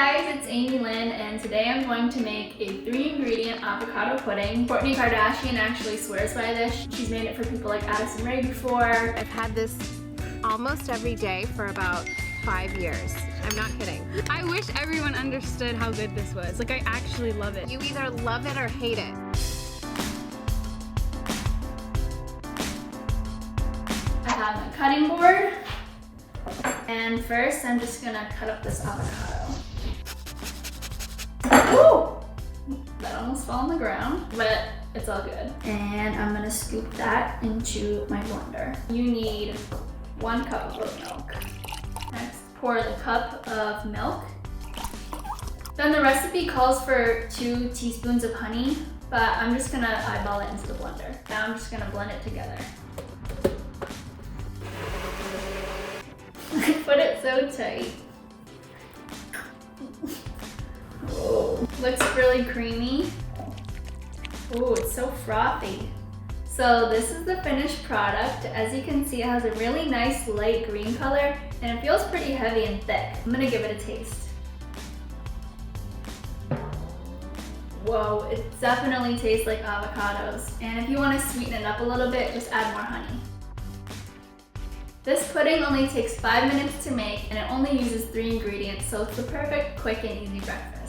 guys, it's AmiLin, and today I'm going to make a 3-ingredient avocado pudding. Kourtney Kardashian actually swears by this. She's made it for people like Addison Rae before. I've had this almost every day for about 5 years. I'm not kidding. I wish everyone understood how good this was. Like, I actually love it. You either love it or hate it. I have my cutting board. And first, I'm just gonna cut up this avocado. Ooh! That almost fell on the ground, but it's all good. And I'm gonna scoop that into my blender. You need 1 cup of milk. Next, pour the cup of milk. Then the recipe calls for 2 teaspoons of honey, but I'm just gonna eyeball it into the blender. Now I'm just gonna blend it together. I put it so tight. Oh, looks really creamy. Oh, it's so frothy. So this is the finished product. As you can see, it has a really nice light green color and it feels pretty heavy and thick. I'm gonna give it a taste. Whoa, it definitely tastes like avocados. And if you want to sweeten it up a little bit, just add more honey. This pudding only takes 5 minutes to make and it only uses 3 ingredients, so it's the perfect quick and easy breakfast.